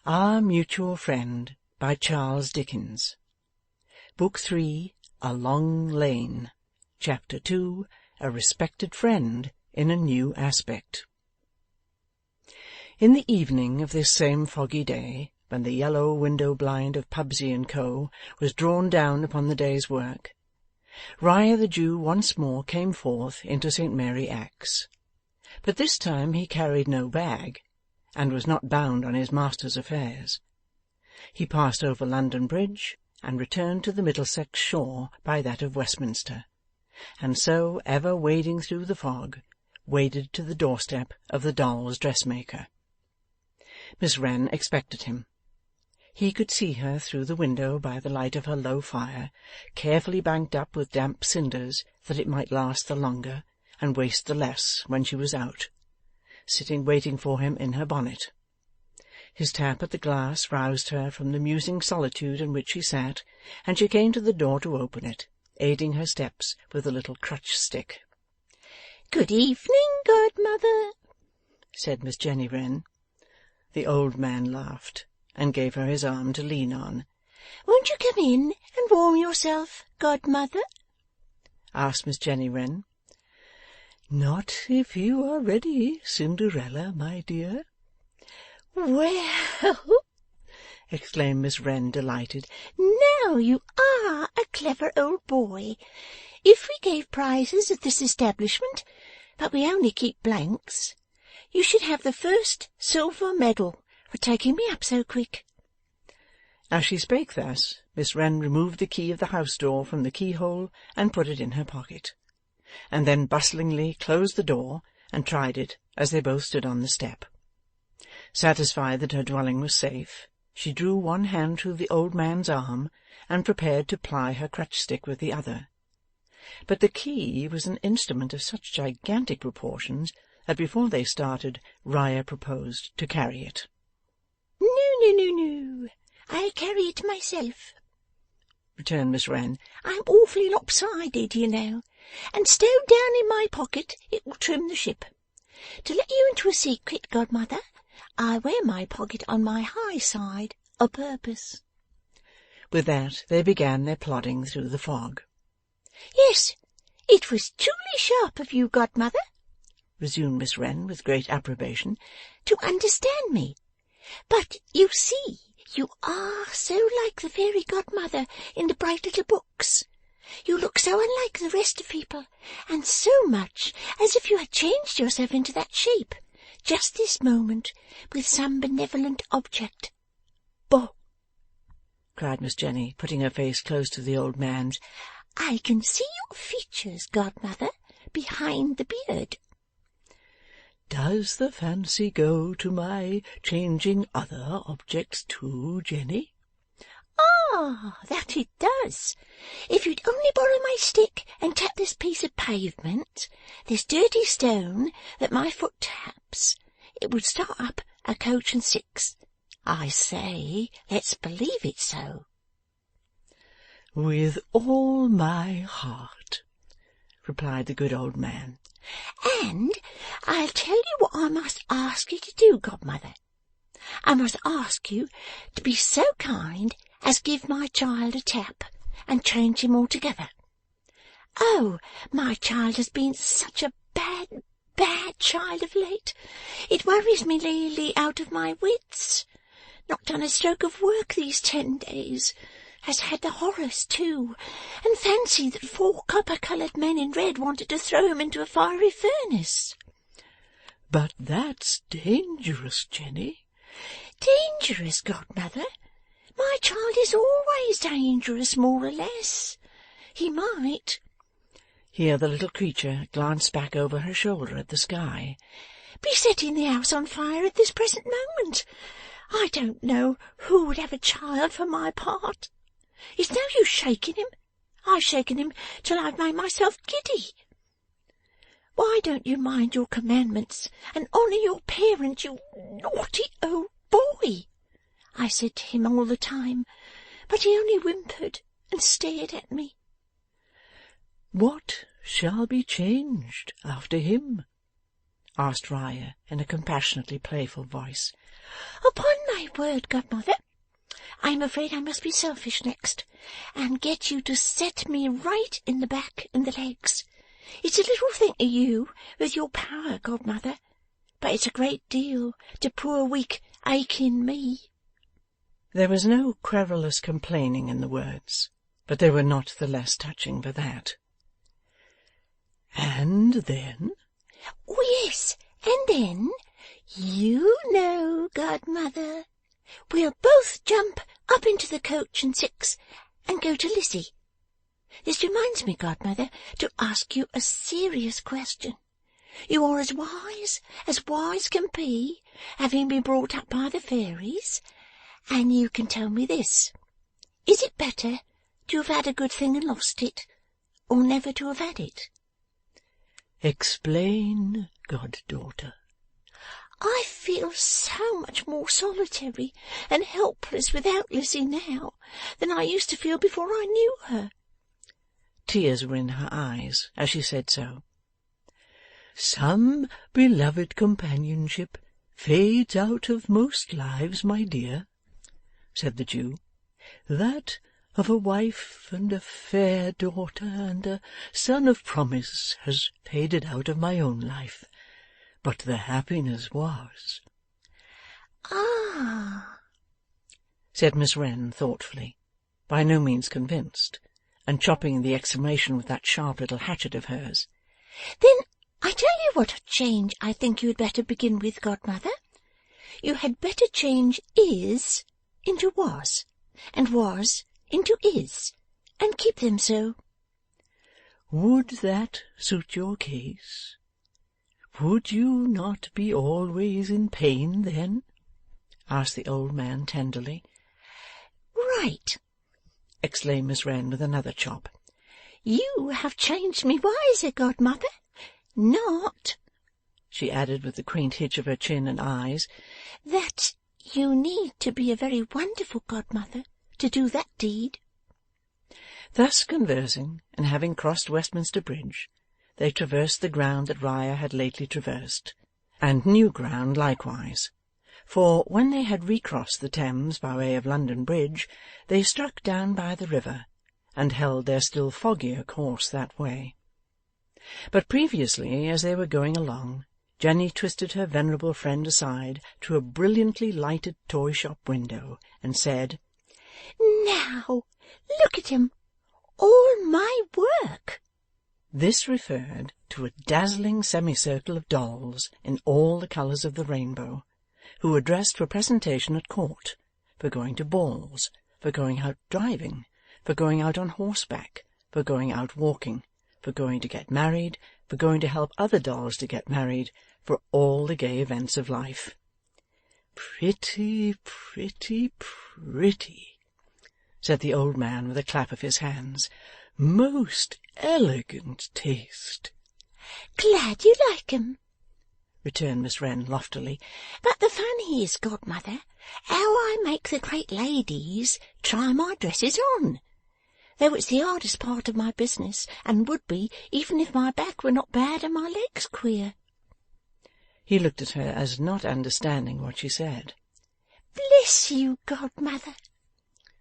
Our Mutual Friend by Charles Dickens. Book 3, A Long Lane. Chapter 2, A Respected Friend in a New Aspect. In the evening of this same foggy day, when the yellow window-blind of Pubsey and Co. was drawn down upon the day's work, Riah the Jew once more came forth into St. Mary Axe. But this time he carried no bag, and was not bound on his master's affairs. He passed over London Bridge, and returned to the Middlesex shore by that of Westminster, and so, ever wading through the fog, waded to the doorstep of the doll's dressmaker. Miss Wren expected him. He could see her through the window by the light of her low fire, carefully banked up with damp cinders that it might last the longer and waste the less when she was out, sitting waiting for him in her bonnet. His tap at the glass roused her from the musing solitude in which she sat, and she came to the door to open it, aiding her steps with a little crutch-stick. "Good evening, godmother," said Miss Jenny Wren. The old man laughed, and gave her his arm to lean on. "Won't you come in and warm yourself, godmother?" asked Miss Jenny Wren. "Not if you are ready, Cinderella, my dear." "Well," exclaimed Miss Wren, delighted, "now you are a clever old boy. If we gave prizes at this establishment, but we only keep blanks, you should have the first silver medal for taking me up so quick." As she spake thus, Miss Wren removed the key of the house door from the keyhole and put it in her pocket, and then bustlingly closed the door and tried it as they both stood on the step. Satisfied that her dwelling was safe, she drew one hand through the old man's arm and prepared to ply her crutch-stick with the other. But the key was an instrument of such gigantic proportions that before they started Riah proposed to carry it. No, I'll carry it myself," returned Miss Wren. "I'm awfully lopsided, you know, and stowed down in my pocket it will trim the ship. To let you into a secret, godmother, I wear my pocket on my high side o' purpose." With that they began their plodding through the fog. "Yes, it was truly sharp of you, godmother," resumed Miss Wren with great approbation, "to understand me. But, you see, you are so like the fairy godmother in the bright little books. You look so unlike the rest of people, and so much as if you had changed yourself into that shape, just this moment, with some benevolent object." "Boh!" cried Miss Jenny, putting her face close to the old man's. "I can see your features, godmother, behind the beard." "Does the fancy go to my changing other objects too, Jenny?" "Ah, that it does. If you'd only borrow my stick and tap this piece of pavement, this dirty stone that my foot taps, it would start up a coach and six. I say, let's believe it so." "With all my heart," replied the good old man. "And I'll tell you what I must ask you to do, godmother. I must ask you to be so kind as give my child a tap and change him altogether. Oh, my child has been such a bad child of late. It worries me nearly out of my wits. Not done a stroke of work these 10 days. Has had the horrors, too, and fancied that 4 copper-coloured men in red wanted to throw him into a fiery furnace." "But that's dangerous, Jenny." "Dangerous, godmother? My child is always dangerous, more or less. He might," here the little creature glanced back over her shoulder at the sky, "be setting the house on fire at this present moment. I don't know who would have a child for my part. It's no use shaking him. I've shaken him till I've made myself giddy. Why don't you mind your commandments and honour your parents, you naughty old boy?" I said to him all the time, but he only whimpered and stared at me. "What shall be changed after him?" asked Riah in a compassionately playful voice. "Upon my word, godmother, I am afraid I must be selfish next, and get you to set me right in the back and the legs. It's a little thing to you, with your power, godmother, but it's a great deal to poor weak aching me. There was no querulous complaining in the words, but they were not the less touching for that. And then? Oh, yes, and then, you know, godmother, we'll both jump up into the coach and six and go to Lizzie. This reminds me, godmother, to ask you a serious question. You are as wise can be, having been brought up by the fairies, and you can tell me this. Is it better to have had a good thing and lost it, or never to have had it? Explain, goddaughter. I feel so much more solitary and helpless without Lizzie now than I used to feel before I knew her. Tears were in her eyes as she said so. Some beloved companionship fades out of most lives, my dear, said the Jew. That of a wife and a fair daughter and a son of promise has faded out of my own life, but the happiness was. Ah, said Miss Wren thoughtfully, by no means convinced, and chopping the exclamation with that sharp little hatchet of hers. Then I tell you what a change I think you had better begin with, godmother. You had better change is into was, and was into is, and keep them so. Would that suit your case? Would you not be always in pain then? Asked the old man tenderly. Right, exclaimed Miss Wren with another chop. You have changed me wiser, godmother. Not, she added with the quaint hitch of her chin and eyes, that you need to be a very wonderful godmother to do that deed. Thus conversing, and having crossed Westminster Bridge, they traversed the ground that Riah had lately traversed, and new ground likewise, for when they had recrossed the Thames by way of London Bridge, they struck down by the river, and held their still foggier course that way. But previously, as they were going along, Jenny twisted her venerable friend aside to a brilliantly lighted toy-shop window, and said, Now, look at 'em, all my work. This referred to a dazzling semicircle of dolls in all the colours of the rainbow, who were dressed for presentation at court, for going to balls, for going out driving, for going out on horseback, for going out walking, for going to get married, for going to help other dolls to get married, for all the gay events of life. Pretty, pretty, pretty, said the old man with a clap of his hands. Most elegant taste. Glad you like 'em, returned Miss Wren loftily. But the fun is, godmother, how I make the great ladies try my dresses on, though it's the hardest part of my business, and would be even if my back were not bad and my legs queer. He looked at her as not understanding what she said. Bless you, godmother,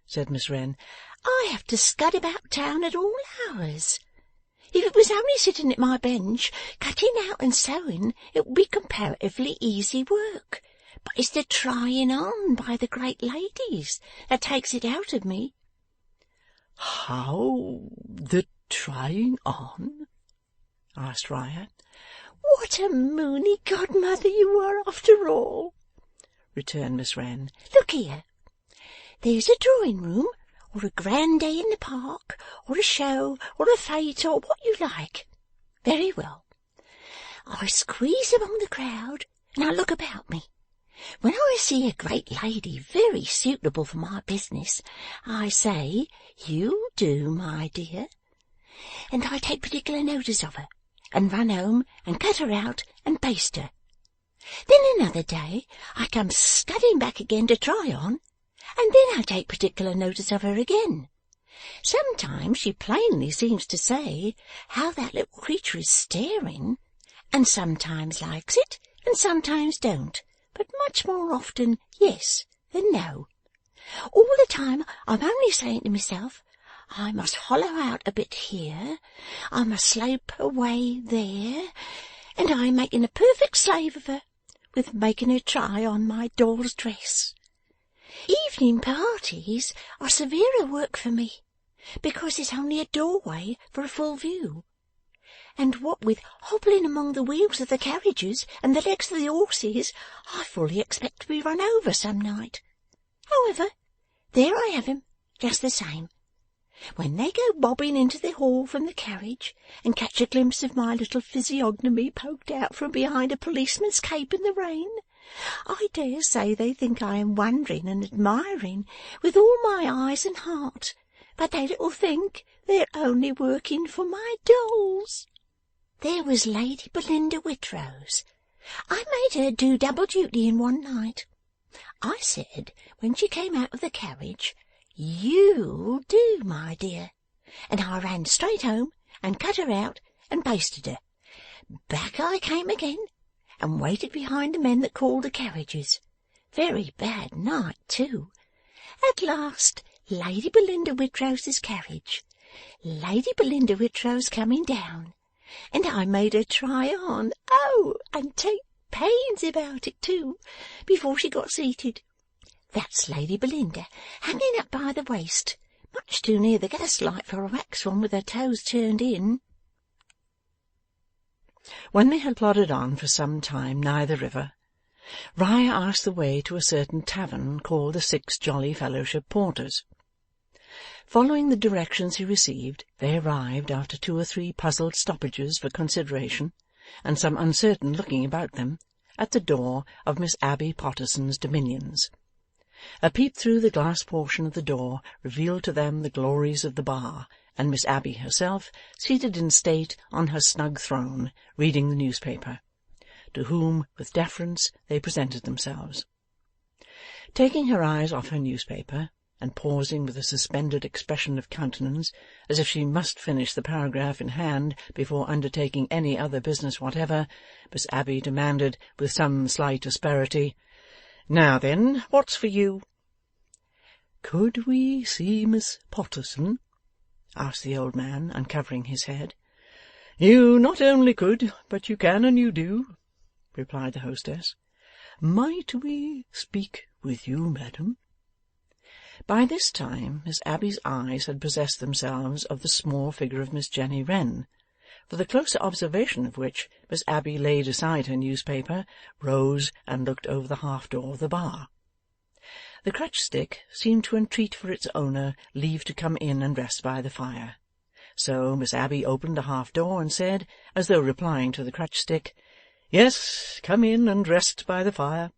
said Miss Wren. I have to scud about town at all hours. If it was only sitting at my bench, cutting out and sewing, it would be comparatively easy work. But it's the trying on by the great ladies that takes it out of me. How the trying on? asked Riah. What a moony godmother you are after all, returned Miss Wren. Look here. There's a drawing-room, or a grand day in the park, or a show, or a fete, or what you like. Very well. I squeeze among the crowd, and I look about me. When I see a great lady very suitable for my business, I say, You do, my dear. And I take particular notice of her, and run home and cut her out and baste her. Then another day I come scudding back again to try on, and then I take particular notice of her again. Sometimes she plainly seems to say how that little creature is staring, and sometimes likes it, and sometimes don't, but much more often yes, than no. All the time I'm only saying to myself, I must hollow out a bit here, I must slope away there, and I am making a perfect slave of her, with making her try on my doll's dress. Evening parties are severer work for me, because there's only a doorway for a full view, and what with hobbling among the wheels of the carriages and the legs of the horses, I fully expect to be run over some night. However, there I have him, just the same. When they go bobbing into the hall from the carriage, and catch a glimpse of my little physiognomy poked out from behind a policeman's cape in the rain, I dare say they think I am wondering and admiring with all my eyes and heart, but they little think they're only working for my dolls. There was Lady Belinda Whitrose. I made her do double duty in one night. I said, when she came out of the carriage, "You'll do, my dear," and I ran straight home and cut her out and basted her. Back I came again, and waited behind the men that called the carriages. Very bad night, too. At last, Lady Belinda Whitrose's carriage. Lady Belinda Whitrose coming down, and I made her try on, and take pains about it too, before she got seated. That's Lady Belinda, hanging up by the waist, much too near the gaslight for a wax one with her toes turned in. When they had plodded on for some time nigh the river, Riah asked the way to a certain tavern called the Six Jolly Fellowship Porters. Following the directions he received, they arrived, after 2 or 3 puzzled stoppages for consideration, and some uncertain looking about them, at the door of Miss Abbey Potterson's dominions. A peep through the glass portion of the door revealed to them the glories of the bar, and Miss Abbey herself, seated in state on her snug throne, reading the newspaper, to whom, with deference, they presented themselves. Taking her eyes off her newspaper, and pausing with a suspended expression of countenance, as if she must finish the paragraph in hand before undertaking any other business whatever, Miss Abbey demanded, with some slight asperity, "Now then, what's for you?" "Could we see Miss Potterson?" asked the old man, uncovering his head. "You not only could, but you can and you do," replied the hostess. "Might we speak with you, madam?" By this time Miss Abbey's eyes had possessed themselves of the small figure of Miss Jenny Wren, for the closer observation of which Miss Abbey laid aside her newspaper, rose, and looked over the half-door of the bar. The crutch-stick seemed to entreat for its owner leave to come in and rest by the fire. So Miss Abbey opened the half-door and said, as though replying to the crutch-stick, "Yes, come in and rest by the fire."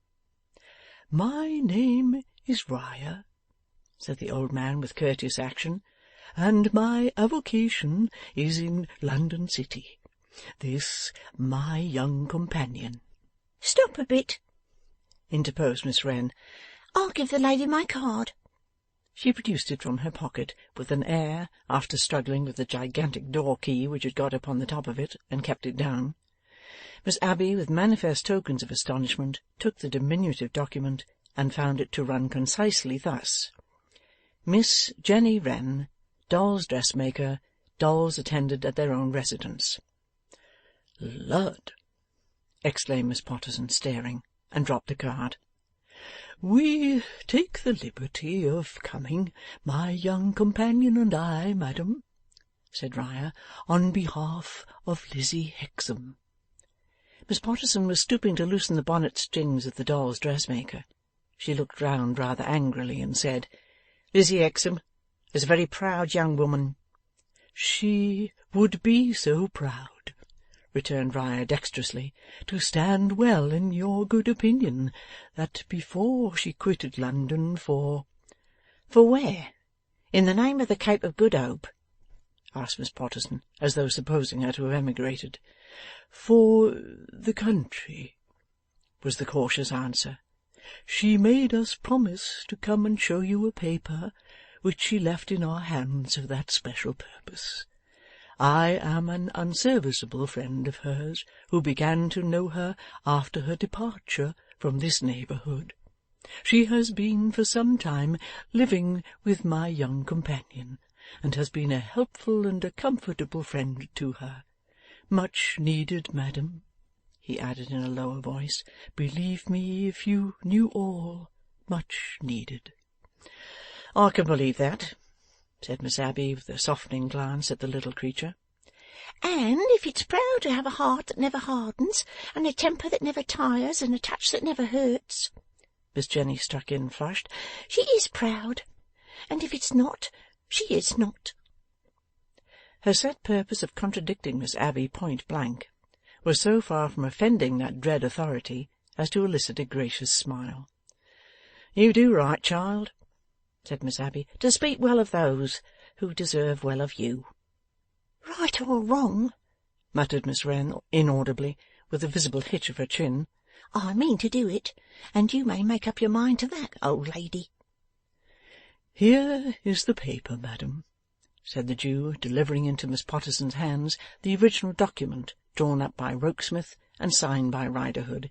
"My name is Riah," said the old man with courteous action, "and my avocation is in London City. This my young companion." "Stop a bit," interposed Miss Wren. "I'll give the lady my card." She produced it from her pocket with an air, after struggling with the gigantic door-key which had got upon the top of it and kept it down. Miss Abbey, with manifest tokens of astonishment, took the diminutive document, and found it to run concisely thus: Miss Jenny Wren, dolls' dressmaker, dolls attended at their own residence. "Lud!" exclaimed Miss Potterson, staring, and dropped the card. "We take the liberty of coming, my young companion and I, madam," said Riah, "on behalf of Lizzie Hexam." Miss Potterson was stooping to loosen the bonnet strings of the doll's dressmaker. She looked round rather angrily and said, "Lizzie Hexam is a very proud young woman." "She would be so proud," returned Riah dexterously, "to stand well in your good opinion, that before she quitted London for—" "For where? In the name of the Cape of Good Hope?" asked Miss Potterson, as though supposing her to have emigrated. "For the country," was the cautious answer. "She made us promise to come and show you a paper which she left in our hands for that special purpose. I am an unserviceable friend of hers, who began to know her after her departure from this neighbourhood. She has been for some time living with my young companion, and has been a helpful and a comfortable friend to her. Much needed, madam,' he added in a lower voice. 'Believe me, if you knew all, much needed.' 'I can believe that,' said Miss Abbey, with a softening glance at the little creature. 'And if it's proud to have a heart that never hardens, and a temper that never tires, and a touch that never hurts,' Miss Jenny struck in, flushed, 'she is proud. And if it's not, she is not.' Her set purpose of contradicting Miss Abbey point blank was so far from offending that dread authority as to elicit a gracious smile. 'You do right, child,' said Miss Abbey, 'to speak well of those who deserve well of you.' 'Right or wrong,' muttered Miss Wren inaudibly, with a visible hitch of her chin, 'I mean to do it, and you may make up your mind to that, old lady.' 'Here is the paper, madam,' said the Jew, delivering into Miss Potterson's hands the original document drawn up by Rokesmith and signed by Riderhood.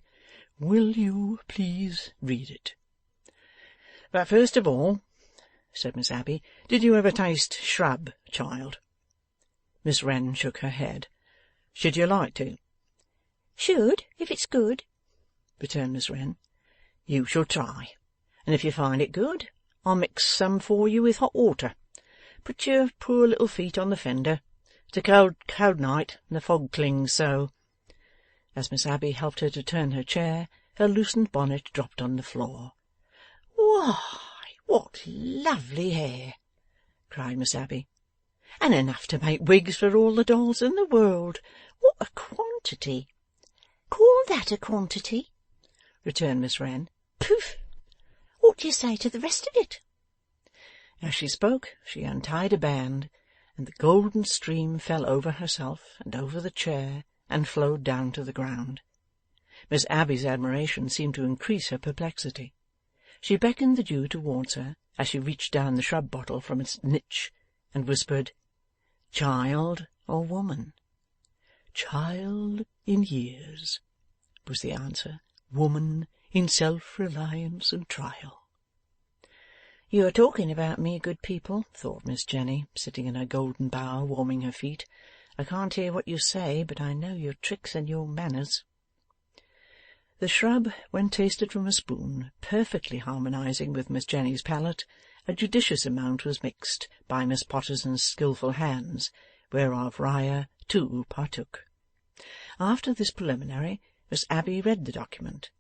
'Will you please read it?' 'But first of all,' said Miss Abbey, 'did you ever taste shrub, child?' Miss Wren shook her head. 'Should you like to?' 'Should, if it's good,' returned Miss Wren. 'You shall try, and if you find it good, I'll mix some for you with hot water. Put your poor little feet on the fender. It's a cold, cold night, and the fog clings so.' As Miss Abbey helped her to turn her chair, her loosened bonnet dropped on the floor. 'Why, what lovely hair!' cried Miss Abbey. 'And enough to make wigs for all the dolls in the world. What a quantity!' 'Call that a quantity?' returned Miss Wren. 'Poof! What do you say to the rest of it?' As she spoke, she untied a band, and the golden stream fell over herself and over the chair and flowed down to the ground. Miss Abbey's admiration seemed to increase her perplexity. She beckoned the Jew towards her as she reached down the shrub bottle from its niche, and whispered, 'Child or woman?' 'Child in years,' was the answer. 'Woman in self-reliance and trial.' 'You are talking about me, good people,' thought Miss Jenny, sitting in her golden bower warming her feet. 'I can't hear what you say, but I know your tricks and your manners.' The shrub, when tasted from a spoon, perfectly harmonizing with Miss Jenny's palate, a judicious amount was mixed by Miss Potterson's skilful hands, whereof Riah too partook. After this preliminary, Miss Abbey read the document,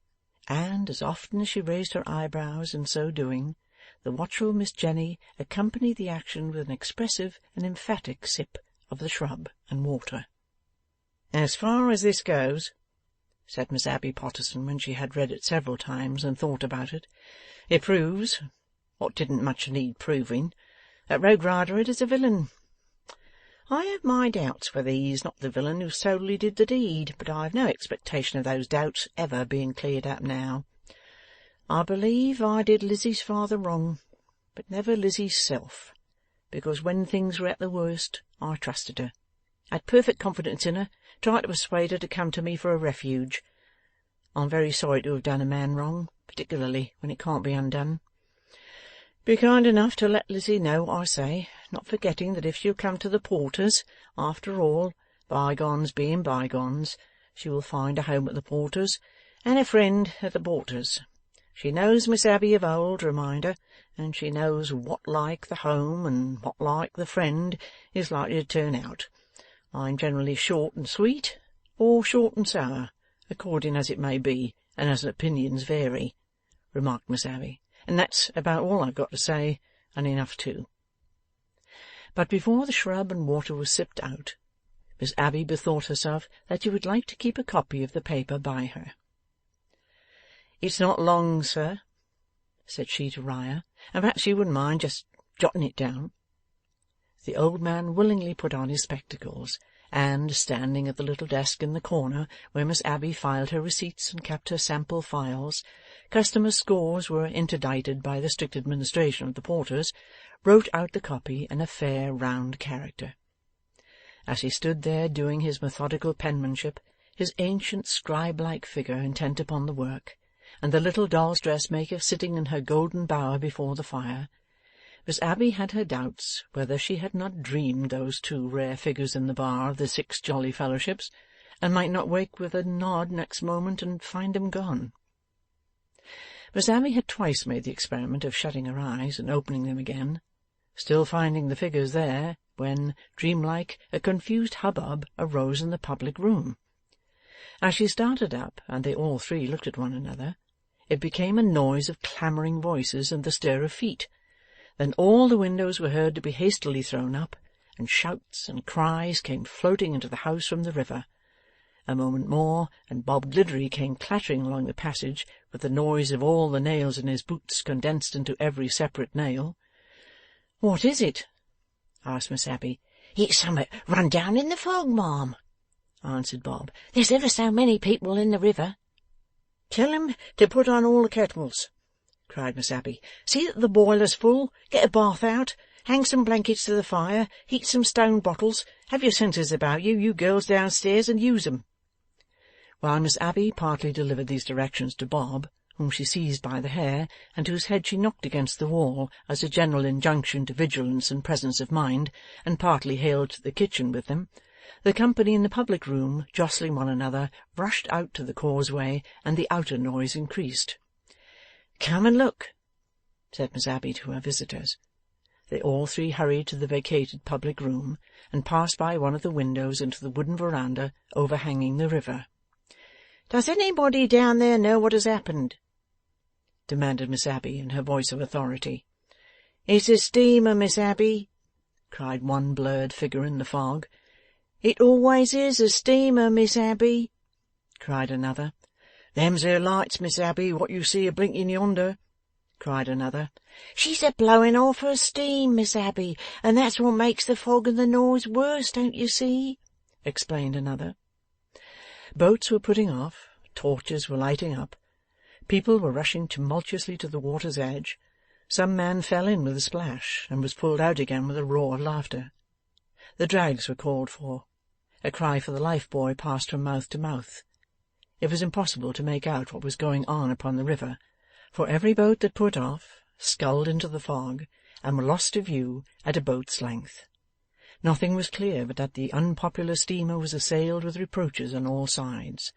and, as often as she raised her eyebrows in so doing, the watchful Miss Jenny accompanied the action with an expressive and emphatic sip of the shrub and water. 'As far as this goes,' said Miss Abbey Potterson, when she had read it several times and thought about it, 'it proves, what didn't much need proving, that Rogue Riderhood is a villain. I have my doubts whether he is not the villain who solely did the deed, but I have no expectation of those doubts ever being cleared up now. I believe I did Lizzie's father wrong, but never Lizzie's self, because when things were at the worst I trusted her, had perfect confidence in her, tried to persuade her to come to me for a refuge. I'm very sorry to have done a man wrong, particularly when it can't be undone. Be kind enough to let Lizzie know what I say, not forgetting that if she'll come to the Porters, after all, bygones being bygones, she will find a home at the Porters, and a friend at the Porters. She knows Miss Abbey of old, remind her, and she knows what like the home and what like the friend is likely to turn out. I'm generally short and sweet, or short and sour, according as it may be, and as opinions vary,' remarked Miss Abbey, 'and that's about all I've got to say, and enough too.' But before the shrub and water was sipped out, Miss Abbey bethought herself that she would like to keep a copy of the paper by her. 'It's not long, sir,' said she to Riah, 'and perhaps you wouldn't mind just jotting it down.' The old man willingly put on his spectacles, and, standing at the little desk in the corner where Miss Abbey filed her receipts and kept her sample files, customers' scores were interdicted by the strict administration of the Porters, wrote out the copy in a fair round character. As he stood there doing his methodical penmanship, his ancient scribe-like figure intent upon the work, and the little doll's dressmaker sitting in her golden bower before the fire, Miss Abbey had her doubts whether she had not dreamed those two rare figures in the bar of the Six Jolly Fellowships, and might not wake with a nod next moment and find them gone. Miss Abbey had twice made the experiment of shutting her eyes and opening them again, still finding the figures there, when, dreamlike, a confused hubbub arose in the public room. As she started up, and they all three looked at one another, it became a noise of clamouring voices and the stir of feet. Then all the windows were heard to be hastily thrown up, and shouts and cries came floating into the house from the river. A moment more, and Bob Gliddery came clattering along the passage, with the noise of all the nails in his boots condensed into every separate nail. "What is it?" asked Miss Abbey. "It's summat run down in the fog, ma'am," answered Bob. "There's ever so many people in the river." "Tell 'em to put on all the kettles," cried Miss Abbey. "See that the boiler's full. Get a bath out. Hang some blankets to the fire. Heat some stone bottles. Have your senses about you, you girls downstairs, and use 'em." While Miss Abbey partly delivered these directions to Bob, whom she seized by the hair, and whose head she knocked against the wall as a general injunction to vigilance and presence of mind, and partly hailed to the kitchen with them, the company in the public room, jostling one another, rushed out to the causeway, and the outer noise increased. "Come and look," said Miss Abbey to her visitors. They all three hurried to the vacated public room, and passed by one of the windows into the wooden veranda overhanging the river. "Does anybody down there know what has happened?" demanded Miss Abbey in her voice of authority. "It's a steamer, Miss Abbey," cried one blurred figure in the fog. "It always is a steamer, Miss Abbey," cried another. "Them's her lights, Miss Abbey, what you see a-blinking yonder," cried another. "She's a-blowing off her steam, Miss Abbey, and that's what makes the fog and the noise worse, don't you see?" explained another. Boats were putting off, torches were lighting up, people were rushing tumultuously to the water's edge, some man fell in with a splash, and was pulled out again with a roar of laughter. The drags were called for. A cry for the life-buoy passed from mouth to mouth. It was impossible to make out what was going on upon the river, for every boat that put off, sculled into the fog, and were lost to view at a boat's length. Nothing was clear but that the unpopular steamer was assailed with reproaches on all sides.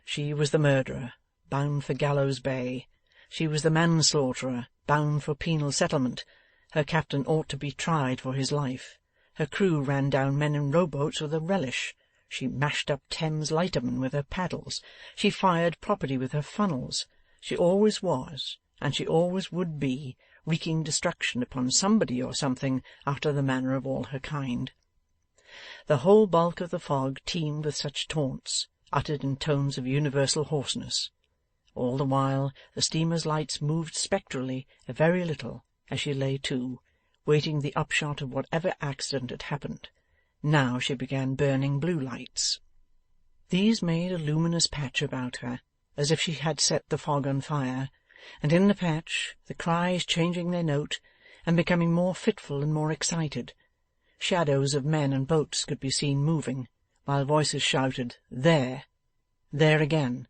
She was the murderer, bound for Gallows Bay. She was the manslaughterer, bound for penal settlement. Her captain ought to be tried for his life. Her crew ran down men in rowboats with a relish. She mashed up Thames lightermen with her paddles. She fired property with her funnels. She always was, and she always would be, wreaking destruction upon somebody or something after the manner of all her kind. The whole bulk of the fog teemed with such taunts, uttered in tones of universal hoarseness. All the while the steamer's lights moved spectrally a very little as she lay to, waiting the upshot of whatever accident had happened. Now she began burning blue lights. These made a luminous patch about her, as if she had set the fog on fire, and in the patch, the cries changing their note, and becoming more fitful and more excited, shadows of men and boats could be seen moving, while voices shouted, "There! There again!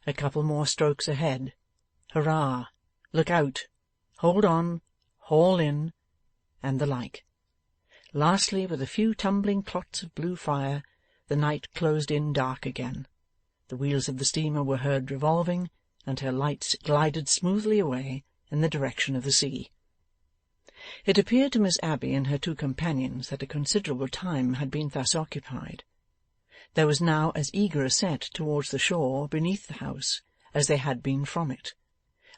A couple more strokes ahead! Hurrah! Look out! Hold on! Haul in!" and the like. Lastly, with a few tumbling clots of blue fire, the night closed in dark again. The wheels of the steamer were heard revolving, and her lights glided smoothly away in the direction of the sea. It appeared to Miss Abbey and her two companions that a considerable time had been thus occupied. There was now as eager a set towards the shore beneath the house as they had been from it,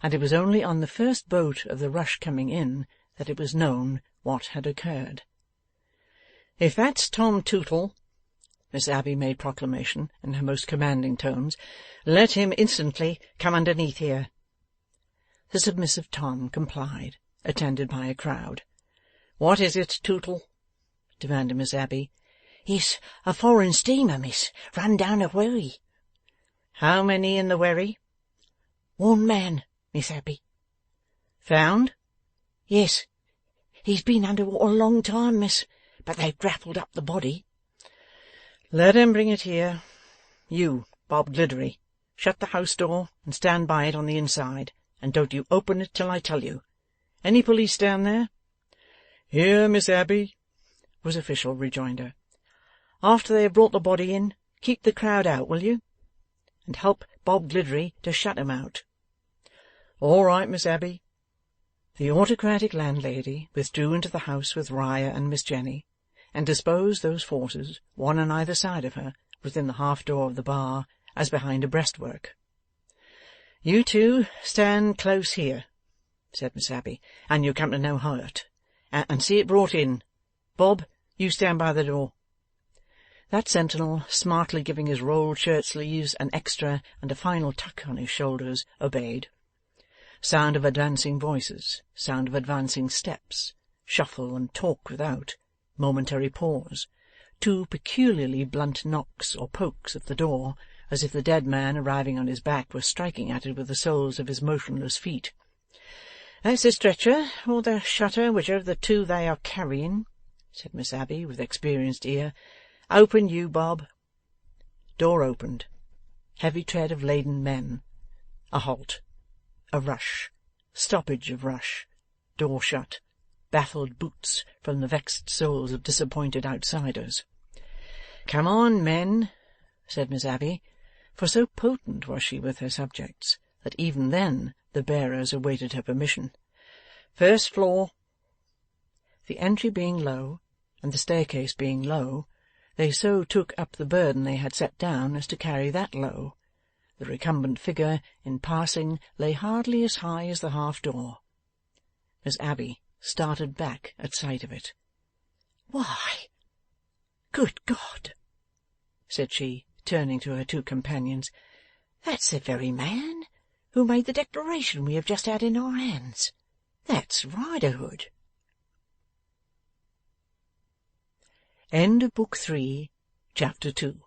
and it was only on the first boat of the rush coming in that it was known what had occurred. "If that's Tom Tootle," Miss Abbey made proclamation in her most commanding tones, "let him instantly come underneath here." The submissive Tom complied, attended by a crowd. "What is it, Tootle?" demanded Miss Abbey. "It's a foreign steamer, miss, run down a wherry." "How many in the wherry?" "One man, Miss Abbey." "Found?" "Yes. He's been under water a long time, miss, but they've grappled up the body." "Let 'em bring it here. You, Bob Gliddery, shut the house door and stand by it on the inside, and don't you open it till I tell you. Any police down there?' 'Here, Miss Abbey,' was official rejoinder. 'After they have brought the body in, keep the crowd out, will you? And help Bob Gliddery to shut 'em out.' 'All right, Miss Abbey.' The autocratic landlady withdrew into the house with Riah and Miss Jenny, and disposed those forces, one on either side of her, within the half-door of the bar, as behind a breastwork. 'You two stand close here,' said Miss Abbey, 'and you come to no hurt. And see it brought in. Bob, you stand by the door.' That sentinel, smartly giving his rolled shirt-sleeves an extra and a final tuck on his shoulders, obeyed. Sound of advancing voices, sound of advancing steps, shuffle and talk without, momentary pause, 2 peculiarly blunt knocks or pokes at the door, as if the dead man arriving on his back was striking at it with the soles of his motionless feet. 'That's the stretcher, or the shutter, whichever of the two they are carrying,' said Miss Abbey, with experienced ear. 'Open you, Bob.' Door opened. Heavy tread of laden men. A halt. A rush. Stoppage of rush. Door shut. Baffled boots from the vexed souls of disappointed outsiders. 'Come on, men,' said Miss Abbey, for so potent was she with her subjects, that even then the bearers awaited her permission. 'First floor.' The entry being low, and the staircase being low, they so took up the burden they had set down as to carry that low. The recumbent figure, in passing, lay hardly as high as the half-door. Miss Abbey started back at sight of it. 'Why, good God!' said she, turning to her 2 companions. 'That's the very man who made the declaration we have just had in our hands. That's Riderhood.' End of Book 3, Chapter 2.